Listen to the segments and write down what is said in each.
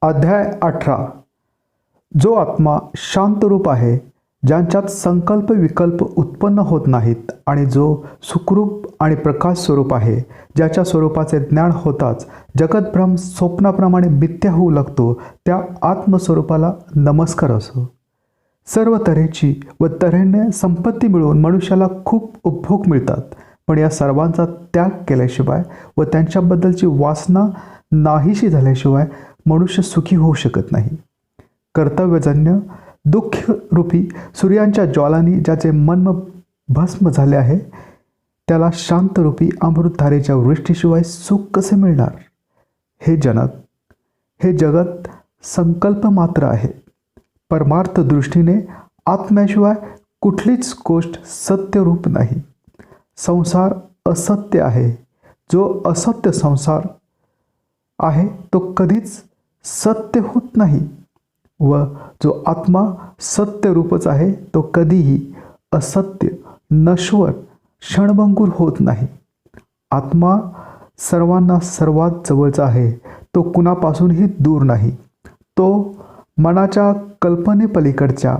अध्याय 18. जो आत्मा शांतरूप आहे, ज्यांच्यात संकल्प विकल्प उत्पन्न होत नाहीत आणि जो सुखरूप आणि प्रकाश स्वरूप आहे, ज्याच्या स्वरूपाचे ज्ञान होताच जगतभ्रम स्वप्नाप्रमाणे मिथ्या होऊ लागतो, त्या आत्मस्वरूपाला नमस्कार असो. सर्व तऱ्हेची व तऱ्हेने संपत्ती मिळून मनुष्याला खूप उपभोग मिळतात, पण या सर्वांचा त्याग केल्याशिवाय व त्यांच्याबद्दलची वासना नाहीशी झाल्याशिवाय मनुष्य सुखी होऊ शकत नाही. कर्तव्यजन्य दुःखरूपी सूर्यांच्या ज्वालांनी ज्याचे मन भस्म झाले आहे, त्याला शांतरूपी अमृतधारेच्या वृष्टीशिवाय सुख कसे मिळणार? हे जनक, हे जगत संकल्प मात्र आहे. परमार्थ दृष्टीने आत्म्याशिवाय कुठलीच गोष्ट सत्यरूप नाही. संसार असत्य आहे. जो असत्य संसार आहे तो कधीच सत्य होत नाही, व जो आत्मा सत्यरूपच आहे तो कधीही असत्य, नश्वर, क्षणभंगूर होत नाही. आत्मा सर्वांना सर्वात जवळचा आहे. तो कुणापासूनही दूर नाही. तो मनाच्या कल्पनेपलीकडच्या,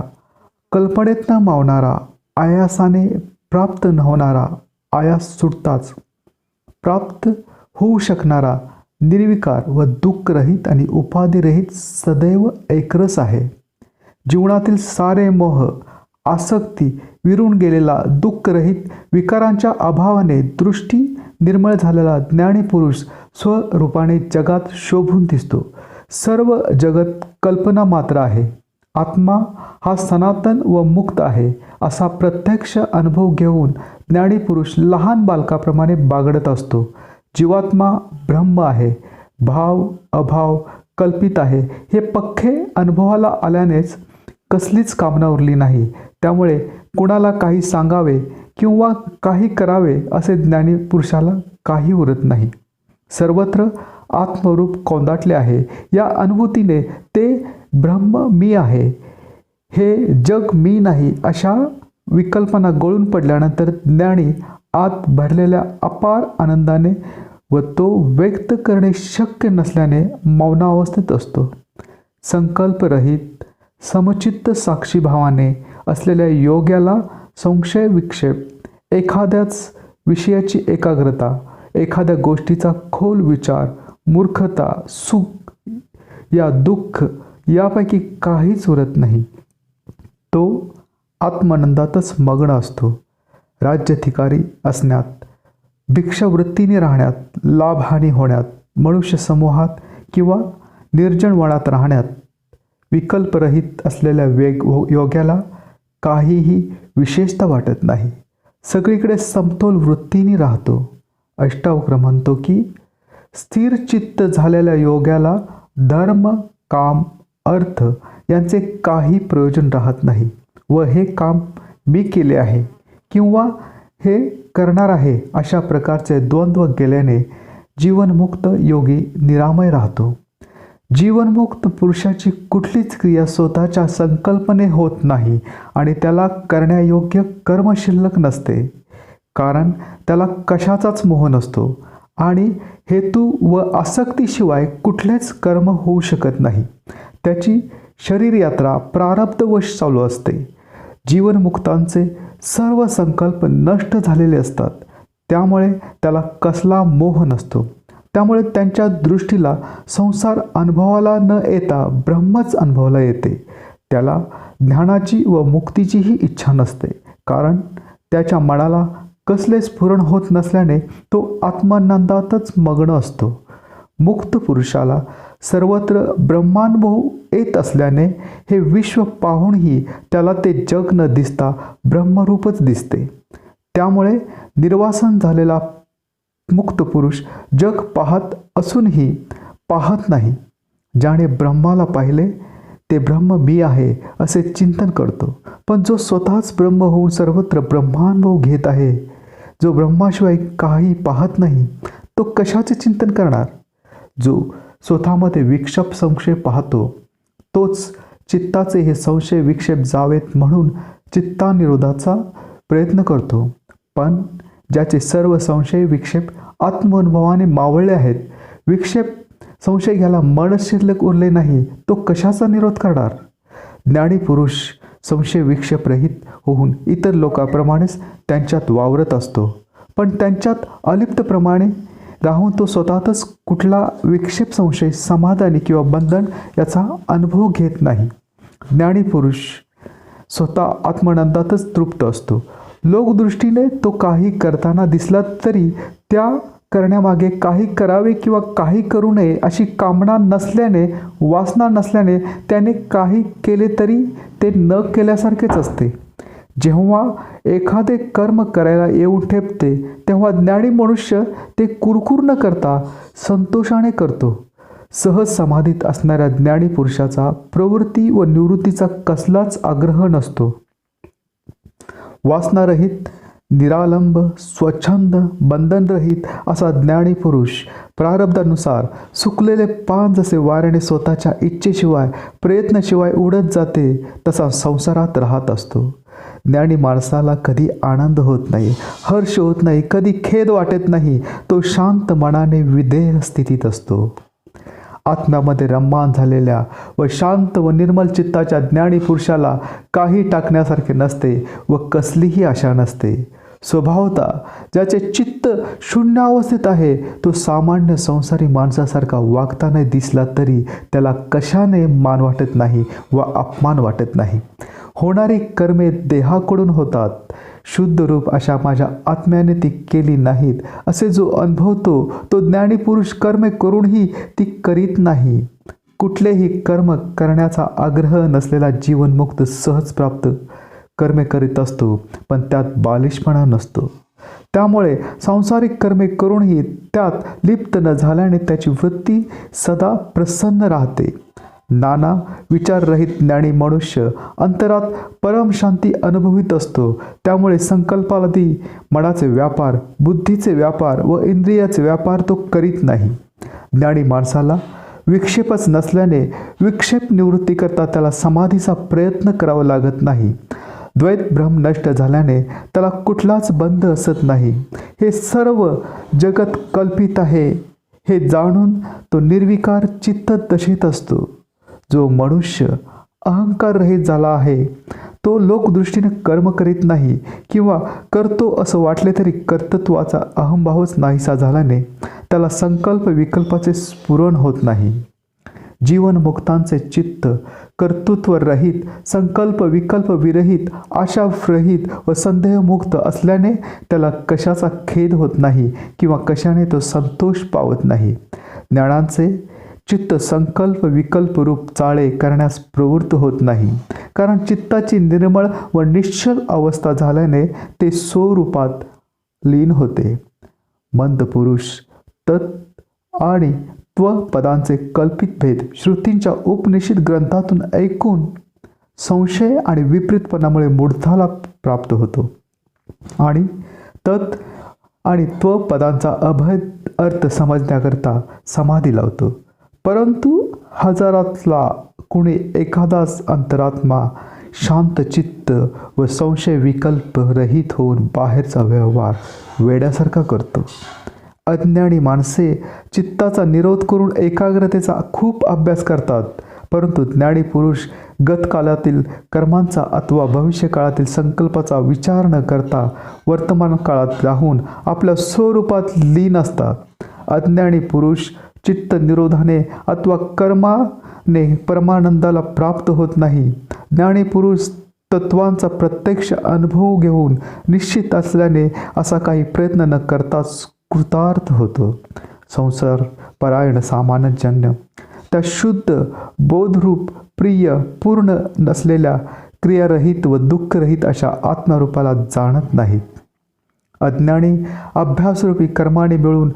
कल्पनेत न मावणारा, आयासाने प्राप्त न होणारा, आयास सुटताच प्राप्त होऊ शकणारा, निर्विकार व दुःखरहित आणि उपाधिरहित सदैव एकरस आहे. जीवनातील सारे मोह, आसक्ती विरून गेलेला, दुःखरहित, विकारांच्या अभावाने दृष्टी निर्मळ झालेला ज्ञानी पुरुष स्वरूपाने जगात शोभून दिसतो. सर्व जगत कल्पना मात्र आहे. आत्मा हा सनातन व मुक्त आहे असा प्रत्यक्ष अनुभव घेऊन ज्ञानी पुरुष लहान बालकाप्रमाणे बागडत असतो. जीवात्मा ब्रह्म आहे. भाव अभाव कल्पित आहे हे पक्के अनुभवाला आल्यानेच कसलीच कामना उरली नाही. त्यामुळे कुणाला काही सांगावे किंवा काही करावे असे ज्ञानी पुरुषाला काही उरत नाही. सर्वत्र आत्मरूप कोंदाटले आहे. या अनुभूतीने ते ब्रह्म मी आहे, हे जग मी नाही अशा विकल्पना गळून पडल्यानंतर ज्ञानी आत भरलेल्या अपार आनंदाने व तो व्यक्त करणे शक्य नसल्याने मौनावस्थेत असतो. संकल्परहित समचित्त साक्षीभावाने असलेल्या योग्याला संशय विक्षेप, एखाद्याच विषयाची एकाग्रता, एखाद्या गोष्टीचा खोल विचार, मूर्खता, सुख या दुःख यापैकी काहीच उरत नाही. तो आत्मानंदातच मग्न असतो. राज्याधिकारी असण्यात, भिक्षावृत्तीने राहण्यात, लाभहानी होण्यात, मनुष्य समूहात किंवा निर्जन वनात राहण्यात विकल्परहित असलेल्या योग्याला काहीही विशेषता वाटत नाही. सगळीकडे समतोल वृत्तीने राहतो. अष्टावक्र म्हणतो की स्थिर चित्त झालेल्या योग्याला धर्म, काम, अर्थ यांचे काही प्रयोजन राहत नाही व हे काम मी केले आहे किंवा हे करणार आहे अशा प्रकारचे द्वंद्व गेल्याने जीवनमुक्त योगी निरामय राहतो. जीवनमुक्त पुरुषाची कुठलीच क्रिया स्वतःच्या संकल्पने होत नाही आणि त्याला करण्यायोग्य कर्म शिल्लक नसते, कारण त्याला कशाचाच मोह नसतो आणि हेतू व आसक्तीशिवाय कुठलेच कर्म होऊ शकत नाही. त्याची शरीरयात्रा प्रारब्धवश चालू असते. जीवनमुक्तांचे सर्व संकल्प नष्ट झालेले असतात, त्यामुळे त्याला कसला मोह नसतो. त्यामुळे त्यांच्या दृष्टीला संसार अनुभवाला न येता ब्रह्मच अनुभवाला येते. त्याला ज्ञानाची व मुक्तीचीही इच्छा नसते, कारण त्याच्या मनाला कसले स्फुरण होत नसल्याने तो आत्मानंदातच मग्न असतो. मुक्त पुरुषाला सर्वत्र ब्रह्मानुभव येत असल्याने हे विश्व पाहूनही त्याला ते जग न दिसता ब्रह्मरूपच दिसते. त्यामुळे निर्वासन झालेला मुक्त पुरुष जग पाहत असूनही पाहत नाही. ज्याने ब्रह्माला पाहिले ते ब्रह्म मी आहे असे चिंतन करतो. पण जो स्वतःच ब्रह्म होऊन सर्वत्र ब्रह्मानुभव घेत आहे, जो ब्रह्माशिवाय काही पाहत नाही, तो कशाचे चिंतन करणार? जो स्वतःमध्ये विक्षेप संशय पाहतो, तोच चित्ताचे हे संशय विक्षेप जावेत म्हणून चित्तानिरोधाचा प्रयत्न करतो. पण ज्याचे सर्व संशय विक्षेप आत्मअनुभवाने मावळले आहेत, विक्षेप संशय घ्यायला मनच शिल्लक उरले नाही तो कशाचा निरोध करणार? ज्ञानी पुरुष संशय विक्षेपरहित होऊन इतर लोकांप्रमाणेच त्यांच्यात वावरत असतो, पण त्यांच्यात अलिप्तप्रमाणे राहून तो स्वतःतच कुठला विक्षेप, संशय, समाधानी किंवा बंधन याचा अनुभव घेत नाही. ज्ञानी पुरुष स्वतः आत्मानंदातच तृप्त असतो. लोकदृष्टीने तो काही करताना दिसला तरी त्या करण्यामागे काही करावे किंवा काही करू नये अशी कामना नसल्याने, वासना नसल्याने त्याने काही केले तरी ते न केल्यासारखेच असते. जेव्हा एखादे कर्म करायला येऊन ठेपते तेव्हा ज्ञानी मनुष्य ते कुरकुर न करता संतोषाने करतो. सहज समाधीत असणाऱ्या ज्ञानी पुरुषाचा प्रवृत्ती व निवृत्तीचा कसलाच आग्रह नसतो. वासनारहित, निरालंब, स्वच्छंद, बंधनरहित असा ज्ञानी पुरुष प्रारब्धानुसार सुकलेले पान जसे वाऱ्याने स्वतःच्या इच्छेशिवाय, प्रयत्नाशिवाय उडत जाते तसा संसारात राहत असतो. ज्ञानी माणसाला कधी आनंद होत नाही, हर्ष होत नाही, कधी खेद वाटत नाही. तो शांत मनाने विधेय स्थितीत असतो. आत्म्यामध्ये रममाण झालेल्या व शांत व निर्मल चित्ताच्या ज्ञानी पुरुषाला काही टाकण्यासारखे नसते व कसलीही आशा नसते. स्वभावता ज्याचे चित्त शून्यावस्थेत आहे तो सामान्य संसारी माणसासारखा वागताना दिसला तरी त्याला कशाने मान वाटत नाही व अपमान वाटत नाही. होणारी कर्मे देहाकडून होतात, शुद्ध रूप अशा माझ्या आत्म्याने ती केली नाहीत असे जो अनुभवतो तो ज्ञानी पुरुष कर्मे करूनही ती करीत नाही. कुठलेही कर्म करण्याचा आग्रह नसलेला जीवनमुक्त सहज प्राप्त कर्मे करीत असतो, पण त्यात बालिशपणा नसतो. त्यामुळे सांसारिक कर्मे करूनही त्यात लिप्त न झाल्याने त्याची वृत्ती सदा प्रसन्न राहते. नाना विचाररहित ज्ञानी मनुष्य अंतरात परमशांती अनुभवित असतो. त्यामुळे संकल्पादी मनाचे व्यापार, बुद्धीचे व्यापार व इंद्रियाचे व्यापार तो करीत नाही. ज्ञानी माणसाला विक्षेपच नसल्याने विक्षेप निवृत्ती करता त्याला समाधीचा प्रयत्न करावा लागत नाही. द्वैत भ्रम नष्ट झाल्याने त्याला कुठलाच बंध असत नाही. हे सर्व जगत कल्पित आहे हे जाणून तो निर्विकार चित्त दशेत असतो. जो मनुष्य अहंकार रहित झाला आहे तो लोकदृष्टीने कर्म करीत नाही किंवा करतो असं वाटले तरी कर्तृत्वाचा अहंभावच नाहीसा झाल्याने त्याला संकल्प विकल्पाचे स्फुरण होत नाही. जीवनमुक्तांचे चित्त कर्तृत्व रहित, संकल्प विकल्प विरहित, आशारहित व संदेहमुक्त असल्याने त्याला कशाचा खेद होत नाही किंवा कशाने तो संतोष पावत नाही. ज्ञानांचे चित्त संकल्प विकल्प रूप चाळे करण्यास प्रवृत्त होत नाही, कारण चित्ताची निर्मळ व निश्चल अवस्था झाल्याने ते स्वरूपात लीन होते. मंद पुरुष तत् आणि त्व पदांचे कल्पित भेद श्रुतींच्या उपनिषद ग्रंथातून ऐकून संशय आणि विपरीतपणामुळे मूढताला प्राप्त होतो आणि तत् आणि त्व पदांचा अभेद अर्थ समजण्याकरता समाधी लावतो. परंतु हजारातला कुणी एखादाच अंतरात्मा शांत चित्त व संशय विकल्प रहित होऊन बाहेरचा व्यवहार वेड्यासारखा करतो. अज्ञानी माणसे चित्ताचा निरोध करून एकाग्रतेचा खूप अभ्यास करतात, परंतु ज्ञानी पुरुष गतकाळातील कर्मांचा अथवा भविष्यकाळातील संकल्पाचा विचार न करता वर्तमान काळात राहून आपल्या स्वरूपात लीन असतात. अज्ञानी पुरुष चित्त निरोधाने अथवा कर्माने परमानंदाला प्राप्त होत नाही. ज्ञानी पुरुष तत्वांचा प्रत्यक्ष अनुभव घेऊन निश्चित असल्याने असा काही प्रयत्न न करताच कृतार्थ होतो. संसार परायण सामान्यजन्य त्या शुद्ध बोधरूप प्रिय पूर्ण नसलेल्या क्रियारहित व दुःखरहित अशा आत्मरूपाला जाणत नाहीत. अज्ञानी अभ्यासरूपी कर्माने मिळून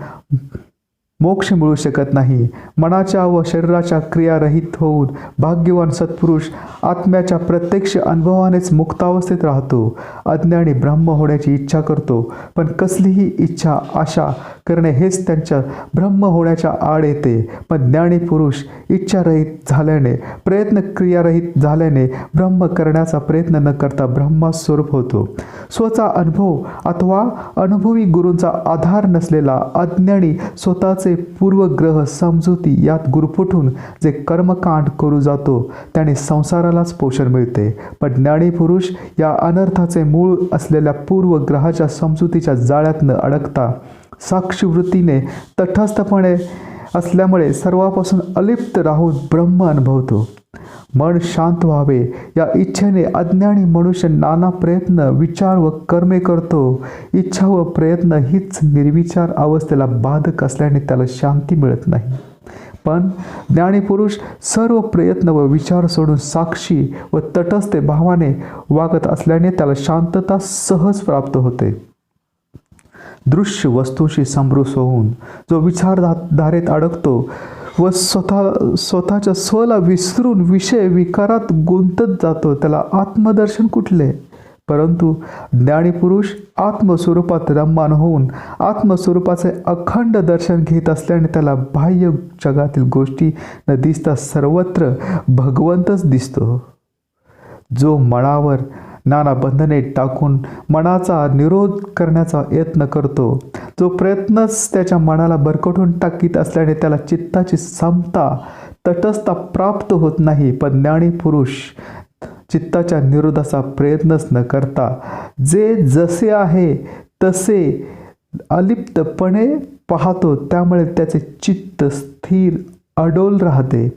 मोक्ष मिळू शकत नाही. मनाच्या व शरीराच्या क्रियारहित होऊन भाग्यवान सत्पुरुष आत्म्याच्या प्रत्यक्ष अनुभवानेच मुक्तावस्थेत राहतो. अज्ञानी ब्रह्म होण्याची इच्छा करतो, पण कसलीही इच्छा आशा करणे हेच त्यांच्या ब्रह्म होण्याच्या आड येते. पण ज्ञानी पुरुष इच्छारहित झाल्याने, प्रयत्न क्रियारहित झाल्याने ब्रह्म करण्याचा प्रयत्न न करता ब्रह्मस्वरूप होतो. स्वचा अनुभव अथवा अनुभवी गुरूंचा आधार नसलेला अज्ञानी स्वतःचे मनाचे पूर्वग्रह समजुती यात गुरफटून जे कर्मकांड करू जातो त्याने संसारालाच पोषण मिळते. पण ज्ञानी पुरुष या अनर्थाचे मूळ असलेल्या पूर्वग्रहाच्या समजुतीच्या जाळ्यात न अडकता साक्षीवृत्तीने तटस्थपणे असल्यामुळे सर्वापासून अलिप्त राहून ब्रह्म अनुभवतो. मन शांत व्हावे या इच्छेने अज्ञानी मनुष्य नाना प्रयत्न, विचार व कर्मे करतो. इच्छा व प्रयत्न हीच निर्विचार अवस्थेला बाधक असल्याने त्याला शांती मिळत नाही. पण ज्ञानी पुरुष सर्व प्रयत्न व विचार सोडून साक्षी व तटस्थ भावाने वागत असल्याने त्याला शांतता सहज प्राप्त होते. दृश्य वस्तूंशी समरस होऊन जो विचारधारेत अडकतो व स्वतःच्या स्वला विसरून विषय विकारात गुंतत जातो त्याला आत्मदर्शन कुठले? परंतु ज्ञानीपुरुष आत्मस्वरूपात रममाण होऊन आत्मस्वरूपाचे अखंड दर्शन घेत असल्याने त्याला बाह्य जगातील गोष्टी न दिसता सर्वत्र भगवंतच दिसतो. जो मनावर नाना बंधने टाकून मनाचा निरोध करण्याचा यत्न करतो, जो प्रयत्नच त्याच्या मनाला बरकटून टाकीत असल्याने त्याला चित्ताची समता, तटस्थता प्राप्त होत नाही. पण ज्ञानी पुरुष चित्ताच्या निरोधाचा प्रयत्नच न करता जे जसे आहे तसे अलिप्तपणे पाहतो, त्यामुळे त्याचे चित्त स्थिर अडोल राहते.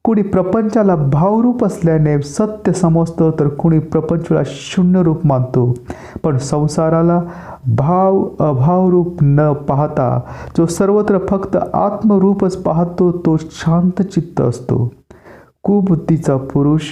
कुणी प्रपंचाला भावरूप असल्याने सत्य समजतो तर कुणी प्रपंचाला शून्य रूप मानतो. पण संसाराला भाव अभावरूप न पाहता जो सर्वत्र फक्त आत्मरूपच पाहतो तो शांत चित्त असतो. कुबुद्धीचा पुरुष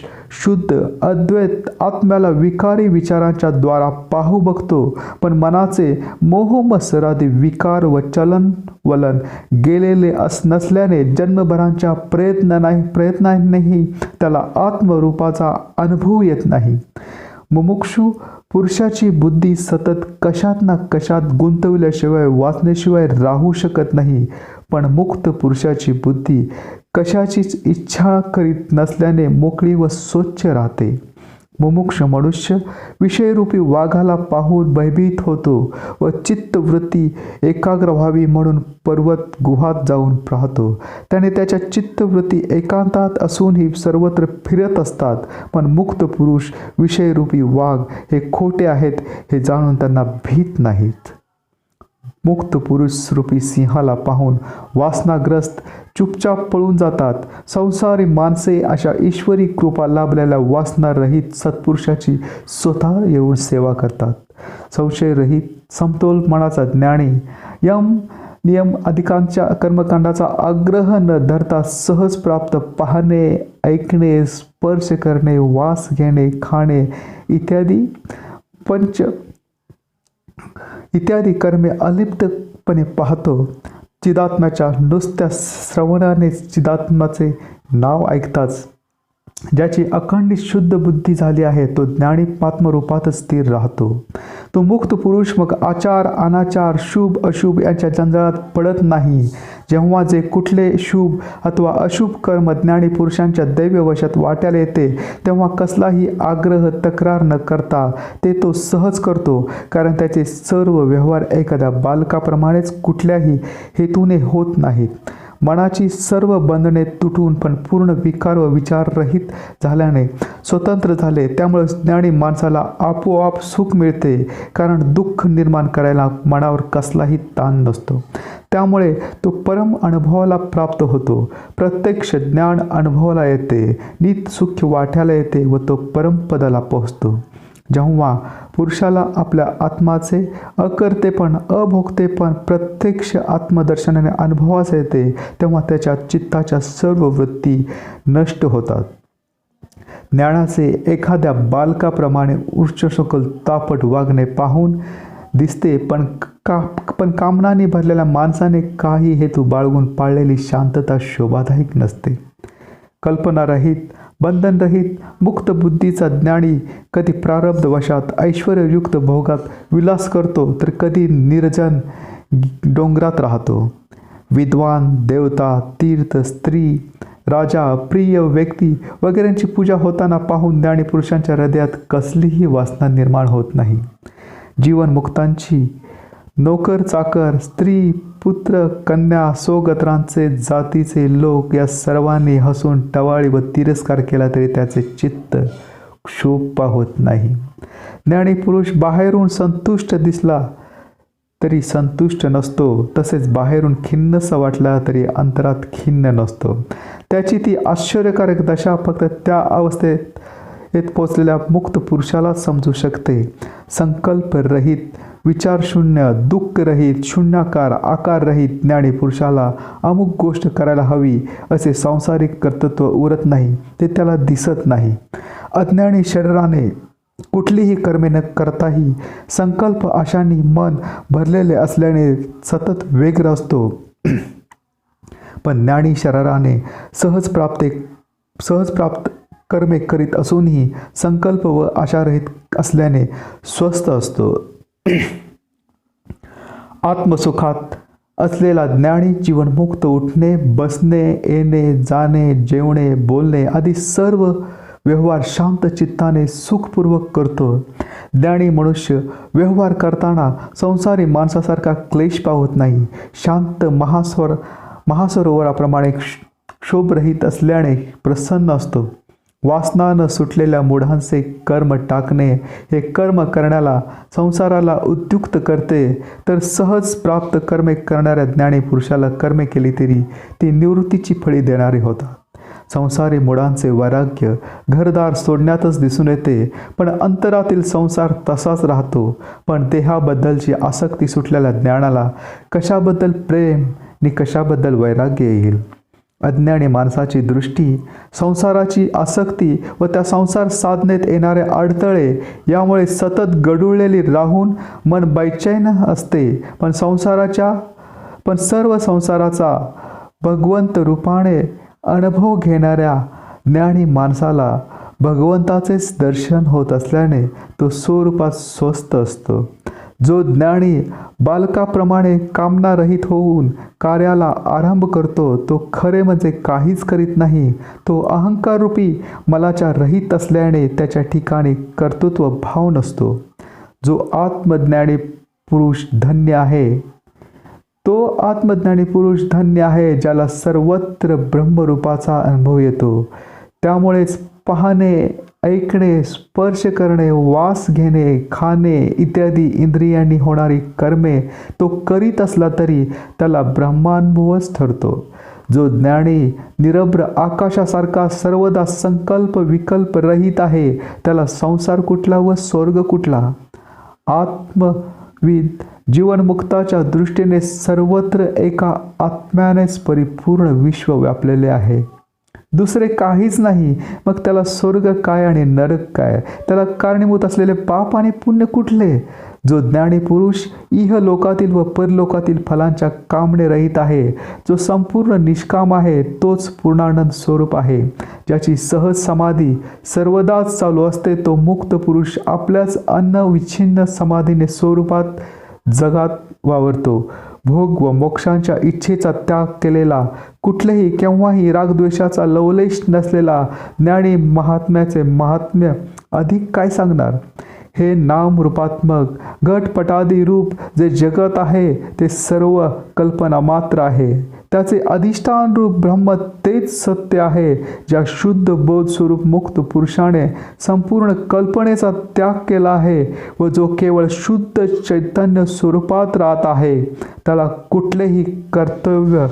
शुद्ध अद्वैत आत्म्याला विकारी विचारांच्या द्वारा पाहू बघतो. पण मनाचे मोहमत्सरादी विकार व चलन वलन गेलेले नसल्याने जन्मभरांच्या प्रयत्नांनीही त्याला आत्मरूपाचा अनुभव येत नाही. मुमुक्षू पुरुषाची बुद्धी सतत कशात ना कशात गुंतवल्याशिवाय वाचण्याशिवाय राहू शकत नाही. पण मुक्त पुरुषाची बुद्धी कशाचीच इच्छा करीत नसल्याने मोकळी व स्वच्छ राहते. मुमुक्ष मनुष्य विषयरूपी वाघाला पाहून भयभीत होतो व चित्तवृत्ती एकाग्र व्हावी म्हणून पर्वत गुहात जाऊन राहतो. त्याने त्याच्या चित्तवृत्ती एकांतात असूनही सर्वत्र फिरत असतात. पण मुक्त पुरुष विषयरूपी वाघ हे खोटे आहेत हे जाणून त्यांना भीत नाहीत. मुक्त पुरुष रूपी सिंहाला पाहून वासनाग्रस्त चुपचाप पळून जातात. संसारी माणसे अशा ईश्वरी कृपा लाभलेल्या वासनारहित सत्पुरुषाची स्वतः येऊन सेवा करतात. संशयरहित समतोल मनाचा ज्ञानी यम नियम अधिकांच्या कर्मकांडाचा आग्रह न धरता सहज प्राप्त पाहणे, ऐकणे, स्पर्श करणे, वास घेणे, खाणे इत्यादी कर्मे अलिप्तपणे पाहतो. चिदात्म्याच्या नुसत्या श्रवणाने चिदात्म्याचे नाव ऐकताच ज्याची अखंडित शुद्ध बुद्धी झाली आहे तो ज्ञानी आत्मरूपातच स्थिर राहतो. तो मुक्त पुरुष मग आचार अनाचार शुभ अशुभ यांच्या जंजाळात पडत नाही. जेव्हा जे कुठले शुभ अथवा अशुभ कर्म ज्ञानी पुरुषांच्या दैववशात वाट्याला येते तेव्हा कसलाही आग्रह तक्रार न करता ते तो सहज करतो. कारण त्याचे सर्व व्यवहार एखाद्या बालकाप्रमाणेच कुठल्याही हेतूने होत नाहीत. मनाची सर्व बंधने तुटून पण पूर्ण विकार व विचार रहित झाल्याने स्वतंत्र झाले. त्यामुळे ज्ञानी माणसाला आपोआप सुख मिळते. कारण दुःख निर्माण करायला मनावर कसलाही ताण नसतो. त्यामुळे तो परम अनुभवाला प्राप्त होतो. प्रत्यक्ष ज्ञान अनुभवाला येते, नित सुख वाट्याला येते व तो परमपदाला पोहोचतो. जेव्हा पुरुषाला आपल्या आत्माचे अकर्तेपण अभोगतेपण प्रत्यक्ष आत्मदर्शनाने अनुभवास येते तेव्हा त्याच्या चित्ताच्या सर्व वृत्ती नष्ट होतात. ज्ञानाचे एखाद्या बालकाप्रमाणे उच्चसखल तापट वागणे पाहून दिसते. पण कामनाने भरलेल्या माणसाने काही हेतू बाळगून पाळलेली शांतता शोभादायक नसते. कल्पनारहित बंधनरहित मुक्त बुद्धीचा ज्ञानी कधी प्रारब्ध वशात ऐश्वर्ययुक्त भोगात विलास करतो तर कधी निर्जन डोंगरात राहतो. विद्वान, देवता, तीर्थ, स्त्री, राजा, प्रिय व्यक्ती वगैरेंची पूजा होताना पाहून ज्ञानी पुरुषांच्या हृदयात कसलीही वासना निर्माण होत नाही. जीवनमुक्तांची नोकर चाकर, स्त्री पुत्र कन्या सोगत्रांचे जातीचे लोक या सर्वांनी हसून टवाळी व तिरस्कार केला तरी त्याचे चित्त क्षोभ होत नाही. ज्ञानी पुरुष बाहेरून संतुष्ट दिसला तरी संतुष्ट नसतो, तसेच बाहेरून खिन्नसा वाटला तरी अंतरात खिन्न नसतो. त्याची ती आश्चर्यकारक दशा फक्त त्या अवस्थेत पोचलेल्या मुक्त पुरुषाला समजू शकते. संकल्प रहित, विचारशून्य, दुःख रहित, शून्याकार, आकार रहित ज्ञानी पुरुषाला अमुक गोष्ट करायला हवी असे सांसारिक कर्तृत्व उरत नाही, ते त्याला दिसत नाही. अज्ञानी शरीराने कुठलीही कर्मे न करताही संकल्प आशांनी मन भरलेले असल्याने सतत व्यग्र असतो. पण ज्ञानी शरीराने सहज प्राप्त कर्मे करीत असूनही संकल्प व आशारहित असल्याने स्वस्थ असतो. आत्मसुखात असलेला ज्ञानी जीवनमुक्त उठणे, बसणे, येणे, जाणे, जेवणे, बोलणे आदी सर्व व्यवहार शांत चित्ताने सुखपूर्वक करतो. ज्ञानी मनुष्य व्यवहार करताना संसारी माणसासारखा क्लेश पावत नाही. शांत महासरोवराप्रमाणे क्षोभरहित असल्याने प्रसन्न असतो. वासना न सुटलेल्या मूढांचे कर्म टाकणे हे कर्म करण्याला संसाराला उद्युक्त करते, तर सहज प्राप्त कर्मे करणाऱ्या ज्ञानी पुरुषाला कर्मे केली तरी ती निवृत्तीची फळी देणारी होतात. संसारी मुळांचे वैराग्य घरदार सोडण्यातच दिसून येते, पण अंतरातील संसार तसाच राहतो. पण देहाबद्दलची आसक्ती सुटलेल्या ज्ञानाला कशाबद्दल प्रेम आणि कशाबद्दल वैराग्य येईल. अज्ञानी माणसाची दृष्टी, संसाराची आसक्ती व त्या संसार साधनेत येणारे अडथळे यामुळे सतत गढुळलेली राहून मन बैचैन असते. पण सर्व संसाराचा भगवंत रूपाने अनुभव घेणाऱ्या ज्ञानी माणसाला भगवंताचेच दर्शन होत असल्याने तो स्वरूपात स्वस्थ असतो. जो ज्ञानी बालकाप्रमाणे कामनारहित होऊन कार्याला आरंभ करतो, तो खरे म्हणजे काहीच करीत नाही. तो अहंकाररूपी मलाच्या रहित असल्याने त्याच्या ठिकाणी कर्तृत्व भाव नसतो. जो आत्मज्ञानी पुरुष धन्य आहे, तो आत्मज्ञानी पुरुष धन्य आहे ज्याला सर्वत्र ब्रह्मरूपाचा अनुभव येतो. त्यामुळेच पाहणे, ऐकणे, स्पर्श करणे, वास घेणे, खाणे इत्यादी इंद्रियांनी होणारी कर्मे तो करीत असला तरी त्याला ब्रह्मानुभवच ठरतो. जो ज्ञानी निरभ्र आकाशासारखा सर्वदा संकल्प विकल्प रहित आहे, त्याला संसार कुठला व स्वर्ग कुठला. आत्मविद जीवनमुक्ताच्या दृष्टीने सर्वत्र एका आत्म्यानेच परिपूर्ण विश्व व्यापलेले आहे. दुसरे काहीच नाही. मग त्याला स्वर्ग काय आणि नरक काय? त्याला कारणीभूत असलेले पाप आणि पुण्य कुठले? जो ज्ञानी पुरुष इहलोकातील व परलोकातील फलांच्या कामने रहित आहे, जो संपूर्ण निष्काम आहे, तोच पूर्णानंद स्वरूप आहे. ज्याची सहज समाधी सर्वदाच चालू असते, तो मुक्त पुरुष आपल्याच अनविच्छिन्न समाधीने स्वरूपात जगात वावरतो. भोग व मोक्षांच्या इच्छेचा त्याग केलेला, कुठलेही केव्हाही रागद्वेषाचा लवलेश नसलेला ज्ञानी महात्म्याचे महात्म्य अधिक काय सांगणार. हे नाम रूपात्मक घटपटादी रूप जे जगत आहे ते सर्व कल्पना मात्र आहे. त्याचे अधिष्ठान रूप ब्रह्म तेच सत्य आहे. ज्या शुद्ध बोध स्वरूप मुक्त पुरुषाने संपूर्ण कल्पनेचा त्याग केला आहे व जो केवळ शुद्ध चैतन्य स्वरूपात राहत आहे, त्याला कुठलेही कर्तव्य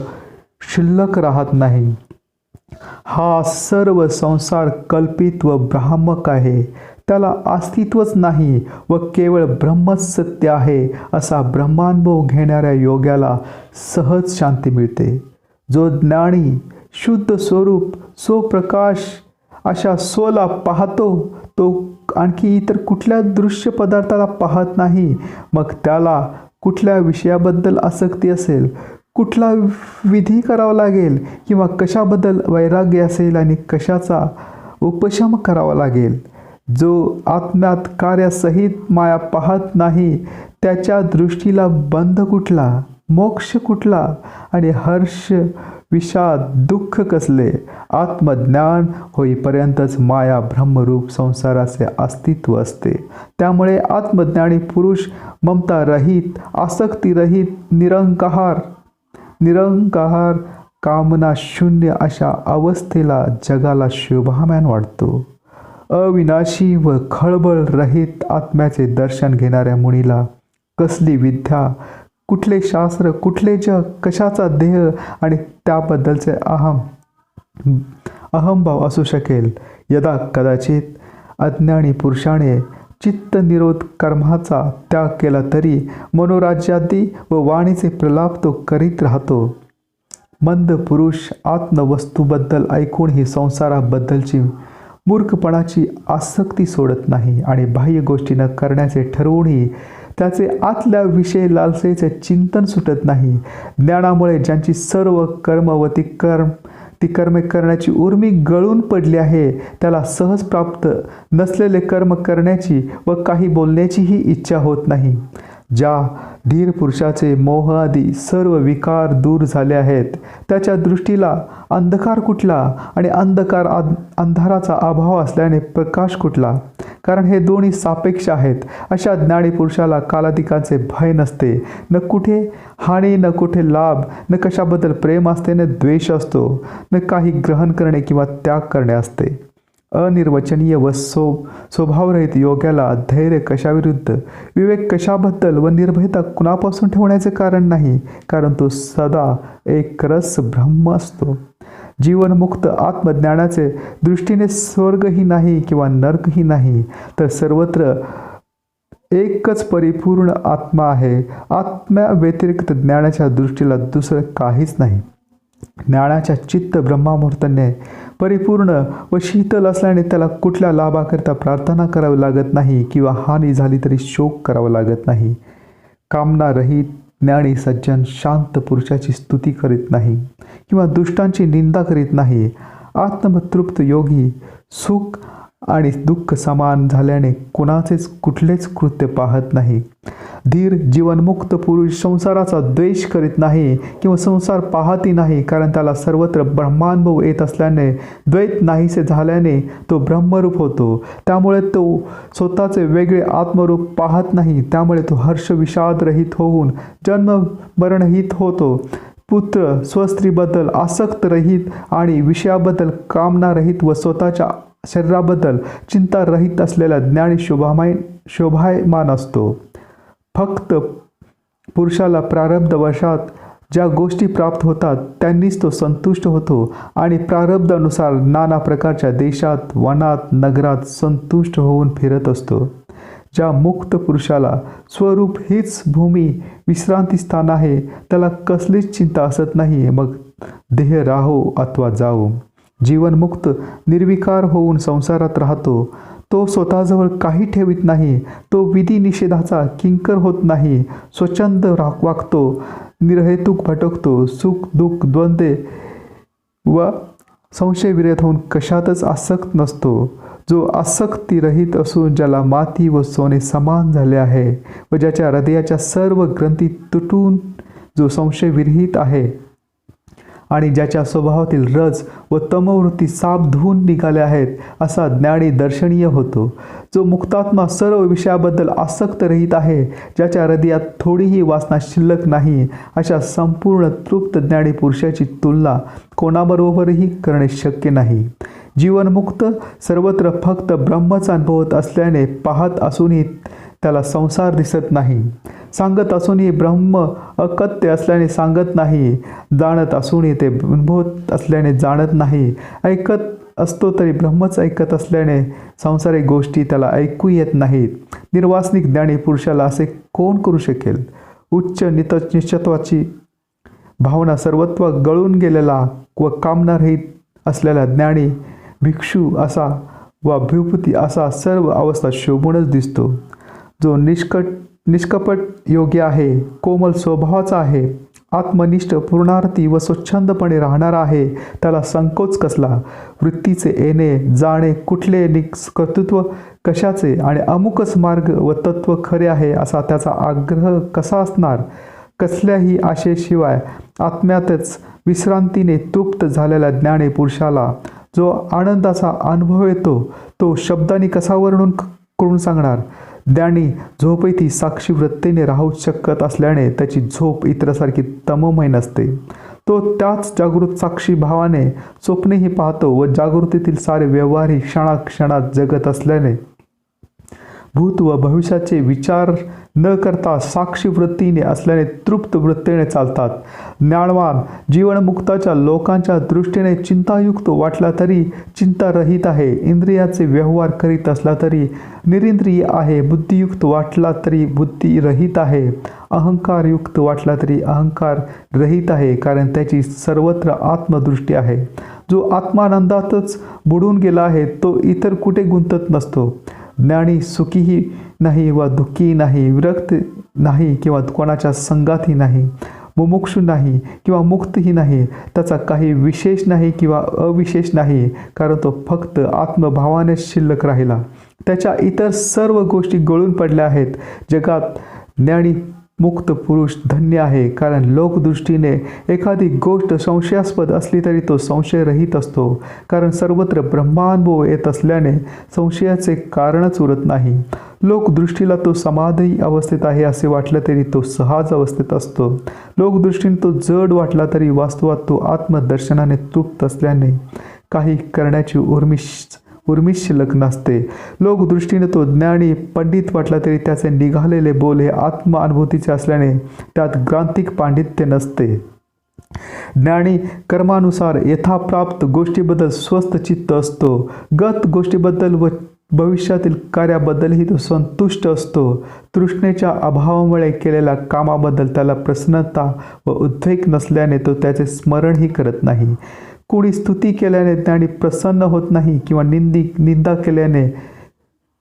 शिल्लक राहत नाही. हा सर्व संसार कल्पित व भ्रामक आहे. त्याला अस्तित्वच नाही व केवळ ब्रह्मच सत्य आहे असा ब्रह्मानुभव घेणाऱ्या योग्याला सहज शांती मिळते. जो ज्ञानी शुद्ध स्वरूप स्वप्रकाश अशा सोला पाहतो, तो आणखी इतर कुठल्या दृश्य पदार्थाला पाहत नाही. मग त्याला कुठल्या विषयाबद्दल आसक्ती असेल, कुठला विधी करावा लागेल किंवा कशाबद्दल वैराग्य असेल आणि कशाचा उपशम करावा लागेल. जो आत्म्यात कार्यासहित माया पाहत नाही, त्याच्या दृष्टीला बंध कुठला. मोक्ष कुठला आणि हर्ष विषाद दुःख कसले? आत्मज्ञान होईपर्यंतच माया ब्रह्मरूप संसाराचे अस्तित्व असते. त्यामुळे आत्मज्ञानी पुरुष ममता रहित, आसक्ती रहित, निरंकार कामना शून्य अशा अवस्थेला जगाला शोभामान वाटतो. अविनाशी व खळबळ रहित आत्म्याचे दर्शन घेणाऱ्या मुनीला कसली विद्या, कुठले शास्त्र, कुठले जग, कशाचा देह आणि त्याबद्दलचे अहंभाव असू शकेल? यदा कदाचित अज्ञानी पुरुषाने चित्तनिरोध कर्माचा त्याग केला तरी मनोराज्यादी व वाणीचे प्रलाप तो करीत राहतो. मंद पुरुष आत्मवस्तूबद्दल ऐकूनही संसाराबद्दलची मूर्खपणाची आसक्ती सोडत नाही आणि बाह्य गोष्टी न करण्याचे ठरवूनही त्याचे आतल्या विषय लालसेचे चिंतन सुटत नाही. ज्ञानामुळे ज्यांची सर्व कर्म व ती कर्मे करण्याची उर्मी गळून पडली आहे, त्याला सहज प्राप्त नसलेले कर्म करण्याची व काही बोलण्याचीही इच्छा होत नाही. ज्या धीर पुरुषाचे मोह आदी सर्व विकार दूर झाले आहेत, त्याच्या दृष्टीला अंधकार कुठला आणि अंधाराचा अभाव असल्याने प्रकाश कुठला? कारण हे दोन्ही सापेक्ष आहेत. अशा ज्ञानी पुरुषाला कालाधिकाचे भय नसते. न कुठे हानी, न कुठे लाभ, न कशाबद्दल प्रेम असते, न द्वेष असतो, न काही ग्रहण करणे किंवा त्याग करणे असते. अनिर्वचनीय व स्वभावरहित योग्याला धैर्य कशाविरुद्ध, विवेक कशाबद्दल व निर्भयता कुणापासून ठेवण्याचे कारण नाही, कारण तो सदा एक रस ब्रह्म असतो. जीवनमुक्त आत्मज्ञानाचे दृष्टीने स्वर्गही नाही किंवा नरकही नाही, तर सर्वत्र एकच परिपूर्ण आत्मा आहे. आत्म्या व्यतिरिक्त ज्ञानाच्या दृष्टीला दुसरं काहीच नाही. ज्ञानाच्या चित्त ब्रह्मामूर्ताने परिपूर्ण व शीतल असल्याने त्याला कुठल्या लाभाकरिता प्रार्थना करावी लागत नाही किंवा हानी झाली तरी शोक करावा लागत नाही. कामना रहित ज्ञानी सज्जन शांत पुरुषाची स्तुती करीत नाही किंवा दुष्टांची निंदा करीत नाही. आत्मतृप्त योगी सुख आणि दुःख समान झाल्याने कुणाचेच कुठलेच कृत्य पाहत नाही. धीर जीवनमुक्त पुरुष संसाराचा द्वेष करीत नाही किंवा संसार पाहतही नाही, कारण त्याला सर्वत्र ब्रह्मानुभव येत असल्याने द्वैत नाहीसे झाल्याने तो ब्रह्मरूप होतो. त्यामुळे तो स्वतःचे वेगळे आत्मरूप पाहत नाही. त्यामुळे तो हर्ष विषाद रहित होऊन जन्म मरणरहित होतो. पुत्र स्वस्त्रीबद्दल आसक्त रहित आणि विषयाबद्दल कामना रहित व स्वतःच्या शरीराबद्दल चिंता रहित असलेला ज्ञानी शोभायमान असतो. फक्त पुरुषाला प्रारब्ध वशात ज्या गोष्टी प्राप्त होतात त्यांनीच तो संतुष्ट होतो आणि प्रारब्धानुसार नाना प्रकारच्या देशात, वनात, नगरात संतुष्ट होऊन फिरत असतो. ज्या मुक्त पुरुषाला स्वरूप हीच भूमी विश्रांती स्थान आहे, त्याला कसलीच चिंता असत नाही, मग देह राहो अथवा जाओ. जीवनमुक्त निर्विकार होऊन संसारात राहतो. तो स्वतःजवळ काही ठेवित नाही. तो विधी निषेधाचा किंकर होत नाही. स्वच्छंद वागतो, निर्हेतुक भटकतो. सुख दुःख द्वंद्वे व संशयविरहित होऊन कशातच आसक्त नसतो. जो आसक्तीरहित असून ज्याला माती व सोने समान झाले आहे व ज्याच्या हृदयाच्या सर्व ग्रंथी तुटून जो संशयविरहित आहे आणि ज्याच्या स्वभावातील रज व तमवृत्ती साप धुवून निघाल्या आहेत, असा ज्ञानी दर्शनीय होतो. जो मुक्तात्मा सर्व विषयाबद्दल आसक्त रहित आहे, ज्याच्या हृदयात थोडीही वासना शिल्लक नाही, अशा संपूर्ण तृप्त ज्ञानी पुरुषाची तुलना कोणाबरोबरही करणे शक्य नाही. जीवनमुक्त सर्वत्र फक्त ब्रह्मच अनुभवत असल्याने पाहत असूनही त्याला संसार दिसत नाही. सांगत असूनही ब्रह्म अकथ्य असल्याने सांगत नाही. जाणत असूनही ते अनुभवत असल्याने जाणत नाही. ऐकत असतो तरी ब्रह्मच ऐकत असल्याने संसारिक गोष्टी त्याला ऐकू येत नाहीत. निर्वासनिक ज्ञानी पुरुषाला असे कोण करू शकेल? उच्च निश्चत्वाची भावना सर्वत्व गळून गेलेला व कामनारहित असलेला ज्ञानी भिक्षू असा व भूपती असा सर्व अवस्था शोभूनच दिसतो. जो निष्कपट योग्य आहे, कोमल स्वभावाचा आहे, आत्मनिष्ठ पूर्णार्थी व स्वच्छंदपणे राहणारा आहे, त्याला संकोच कसला? वृत्तीचे येणे जाणे, कुठले कर्तृत्व कशाचे आणि अमुकच मार्ग व तत्व खरे आहे असा त्याचा आग्रह कसा असणार? कसल्याही आशेशिवाय आत्म्यातच विश्रांतीने तृप्त झालेल्या ज्ञानी पुरुषाला जो आनंदाचा अनुभव येतो तो शब्दांनी कसा वर्णन करून सांगणार. ज्ञानी झोपेती साक्षी वृत्तीने राहू शकत असल्याने त्याची झोप इतरांसारखी तमोमय नसते. तो त्याच जागृत साक्षी भावाने स्वप्नेही पाहतो व जागृतीतील सारे व्यवहारही क्षणाक्षणात जगत असल्याने भूत व भविष्याचे विचार न करता साक्षी वृत्तीने असल्याने तृप्त वृत्तीने चालतात. ज्ञानवान जीवनमुक्ताच्या लोकांच्या दृष्टीने चिंतायुक्त वाटला तरी चिंतारहित आहे, इंद्रियाचे व्यवहार करीत असला तरी निरिंद्रिय आहे, बुद्धियुक्त वाटला तरी बुद्धिरहित आहे, अहंकारयुक्त वाटला तरी अहंकार रहित आहे, कारण त्याची सर्वत्र आत्मदृष्टी आहे. जो आत्मानंदातच बुडून गेला आहे तो इतर कुठे गुंतत नसतो. ज्ञानी सुखीही नाही व दुःखी नाही, विरक्त नाही किंवा कोणाच्या संगातही नाही, मुमुक्षु नाही किंवा मुक्तही नाही, त्याचा काही विशेष नाही किंवा अविशेष नाही, कारण तो फक्त आत्मभावाने शिल्लक राहिला. त्याच्या इतर सर्व गोष्टी गळून पडल्या आहेत. जगात ज्ञानी मुक्त पुरुष धन्य आहे, कारण लोकदृष्टीने एखादी गोष्ट संशयास्पद असली तरी तो संशयरहित असतो, कारण सर्वत्र ब्रह्मानुभव येत असल्याने संशयाचे कारणच उरत नाही. लोकदृष्टीला तो समाधी अवस्थेत आहे असे वाटलं तरी तो सहज अवस्थेत असतो. लोकदृष्टीने तो जड वाटला तरी वास्तवात तो आत्मदर्शनाने तृप्त असल्याने काही करण्याची उर्मिश शिल्लक नसते. लोकदृष्टीने तो ज्ञानी पंडित वाटला तरी त्याचे निघालेले बोल हे आत्मानुभूतीचे असल्याने त्यात ग्रांथिक पांडित्य नसते. ज्ञानी कर्मानुसार यथाप्राप्त गोष्टीबद्दल स्वस्थ चित्त असतो. गत गोष्टीबद्दल व भविष्यातील कार्याबद्दलही तो संतुष्ट असतो. तृष्णेच्या अभावामुळे केलेल्या कामाबद्दल त्याला प्रसन्नता व उद्वेग नसल्याने तो त्याचे स्मरणही करत नाही. कोणी स्तुती केल्याने ज्ञानी प्रसन्न होत नाही किंवा निंदा केल्याने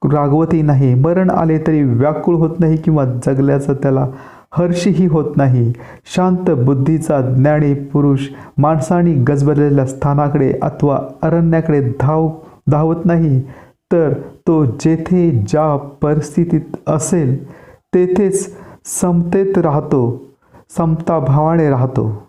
रागवतही नाही. मरण आले तरी व्याकुळ होत नाही किंवा जगल्याचा त्याला हर्षही होत नाही. शांत बुद्धीचा ज्ञानी पुरुष माणसाने गजबजलेल्या स्थानाकडे अथवा अरण्याकडे धावत नाही, तर तो जेथे ज्या परिस्थितीत असेल तेथेच समतेत राहतो, समता भावाने राहतो.